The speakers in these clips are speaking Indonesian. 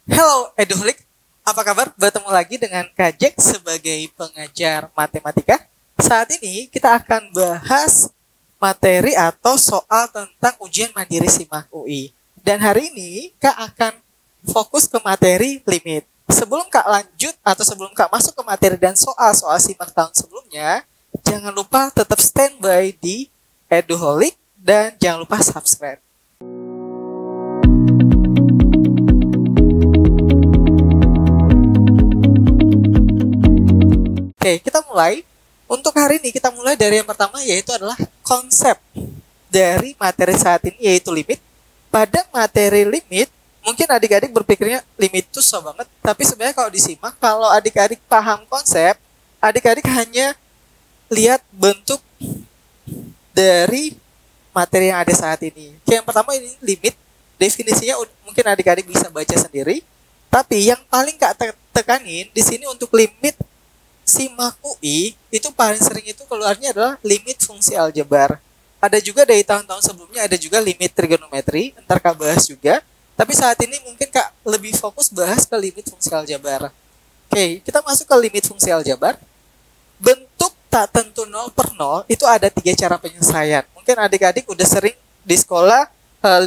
Hello Eduholik, apa kabar? Bertemu lagi dengan Kak Jack sebagai pengajar matematika. Saat ini kita akan bahas materi atau soal tentang ujian mandiri SIMAK UI. Dan hari ini Kak akan fokus ke materi limit. Sebelum Kak lanjut atau sebelum Kak masuk ke materi dan soal-soal SIMAK tahun sebelumnya, jangan lupa tetap standby di Eduholik dan jangan lupa subscribe. Oke, kita mulai. Untuk hari ini kita mulai dari yang pertama yaitu adalah konsep dari materi saat ini yaitu limit. Pada materi limit, mungkin adik-adik berpikirnya limit itu susah banget, tapi sebenarnya kalau disimak, kalau adik-adik paham konsep, adik-adik hanya lihat bentuk dari materi yang ada saat ini. Oke, yang pertama ini limit, definisinya mungkin adik-adik bisa baca sendiri, tapi yang paling Kak tekanin di sini untuk limit SIMAK UI itu paling sering itu keluarnya adalah limit fungsi aljabar. Ada juga dari tahun-tahun sebelumnya ada juga limit trigonometri, ntar Kak bahas juga. Tapi saat ini mungkin Kak lebih fokus bahas ke limit fungsi aljabar. Oke, kita masuk ke limit fungsi aljabar. Bentuk tak tentu 0 per 0 itu ada 3 cara penyelesaian. Mungkin adik-adik udah sering di sekolah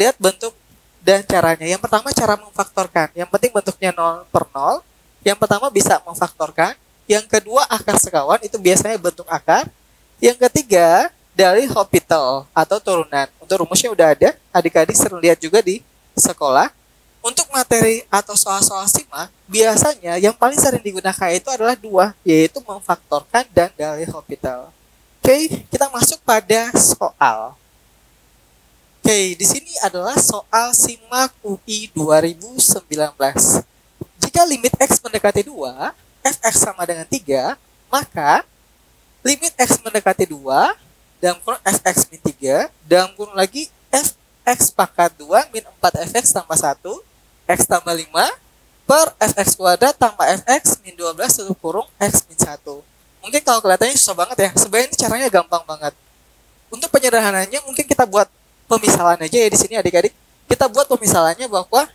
lihat bentuk dan caranya. Yang pertama cara memfaktorkan. Yang penting bentuknya 0 per 0. Yang pertama bisa memfaktorkan. Yang kedua akar sekawan itu biasanya bentuk akar. Yang ketiga dari Hospital atau turunan. Untuk rumusnya udah ada, adik-adik sering lihat juga di sekolah. Untuk materi atau soal-soal SIMAK, biasanya yang paling sering digunakan itu adalah dua, yaitu memfaktorkan dan dari Hospital. Oke, kita masuk pada soal. Oke, di sini adalah soal SIMAK UI 2019. Jika limit X mendekati 2, fx sama dengan 3, maka limit x mendekati 2 dalam kurung fx min 3 dalam kurung lagi fx pangkat 2 min 4fx tambah 1 x tambah 5 per fx kuadrat tambah fx min 12 tutup kurung x min 1. Mungkin kalau kelihatannya susah banget ya, sebenarnya ini caranya gampang banget. Untuk penyederhananya mungkin kita buat pemisalan aja ya di sini adik-adik. Kita buat pemisalannya bahwa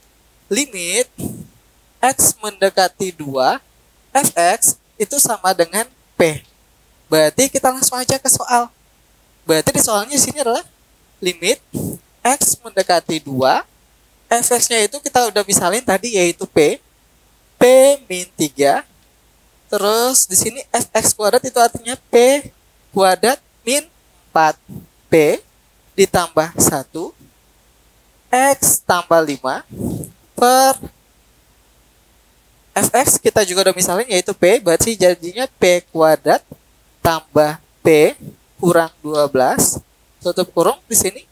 limit x mendekati 2 fx itu sama dengan p. Berarti kita langsung aja ke soal. Berarti di soalnya di sini adalah limit x mendekati 2, fx-nya itu kita udah misalin tadi yaitu p min 3. Terus di sini fx kuadrat itu artinya p kuadrat min 4p ditambah 1 x tambah 5 per fx kita juga udah misalnya yaitu p, berarti jadinya p kuadrat tambah p kurang 12 tutup kurung di sini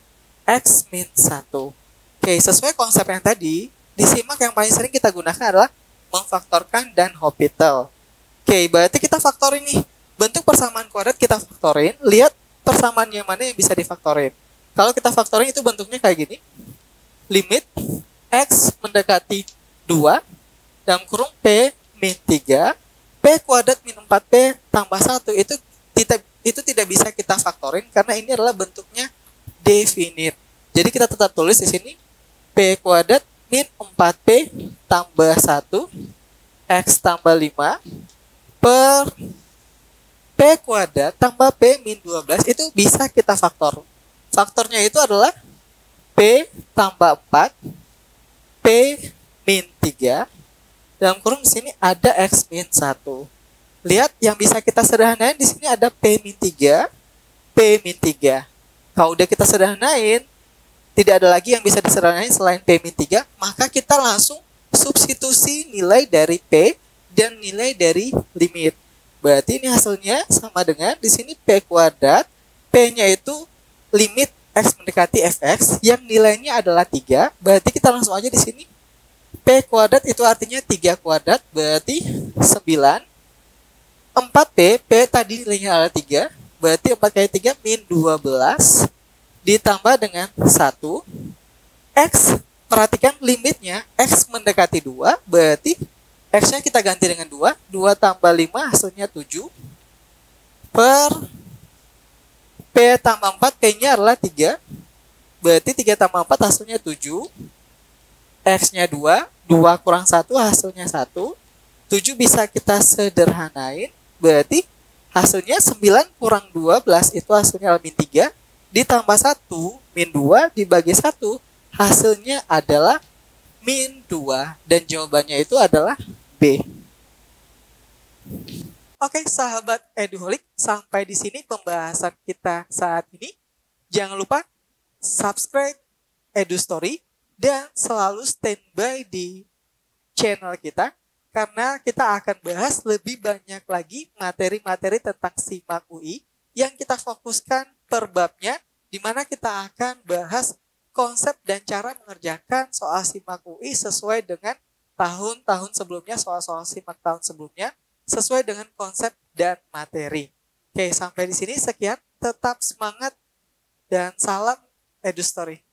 x min 1. Oke, sesuai konsep yang tadi, di SIMAK yang paling sering kita gunakan adalah memfaktorkan dan Hospital. Oke, berarti kita faktorin nih. Bentuk persamaan kuadrat kita faktorin, lihat persamaan yang mana yang bisa difaktorin. Kalau kita faktorin itu bentuknya kayak gini. Limit x mendekati 2 dalam kurung P min 3, P kuadrat min 4P tambah 1 itu tidak bisa kita faktorin karena ini adalah bentuknya definite. Jadi kita tetap tulis di sini P kuadrat min 4P tambah 1 X tambah 5 per P kuadrat tambah P min 12 itu bisa kita faktor. Faktornya itu adalah P tambah 4 P min 3 dalam kurung di sini ada x min 1. Lihat yang bisa kita sederhanain di sini ada p min 3, p min 3. Kalau udah kita sederhanain, tidak ada lagi yang bisa disederhanain selain p min 3, maka kita langsung substitusi nilai dari p dan nilai dari limit. Berarti ini hasilnya sama dengan di sini p kuadrat, p-nya itu limit x mendekati fx yang nilainya adalah 3. Berarti kita langsung aja di sini P kuadrat itu artinya 3 kuadrat, berarti 9. 4P, P tadi nilainya adalah 3, berarti 4 kali 3 min 12, ditambah dengan 1. X, perhatikan limitnya, X mendekati 2, berarti X-nya kita ganti dengan 2. 2 tambah 5 hasilnya 7. Per P tambah 4, P-nya adalah 3, berarti 3 tambah 4 hasilnya 7. X-nya 2, 2 kurang 1 hasilnya 1. 7 bisa kita sederhanain, berarti hasilnya 9 kurang 12 itu hasilnya min 3, ditambah 1, min 2 dibagi 1, hasilnya adalah min 2, dan jawabannya itu adalah B. Oke, sahabat Eduholik, sampai di sini pembahasan kita saat ini. Jangan lupa subscribe EduStory dan selalu standby di channel kita, karena kita akan bahas lebih banyak lagi materi-materi tentang SIMAK UI yang kita fokuskan per babnya, di mana kita akan bahas konsep dan cara mengerjakan soal SIMAK UI sesuai dengan tahun-tahun sebelumnya, soal-soal SIMAK tahun sebelumnya, sesuai dengan konsep dan materi. Oke, sampai di sini sekian. Tetap semangat dan salam EduStory.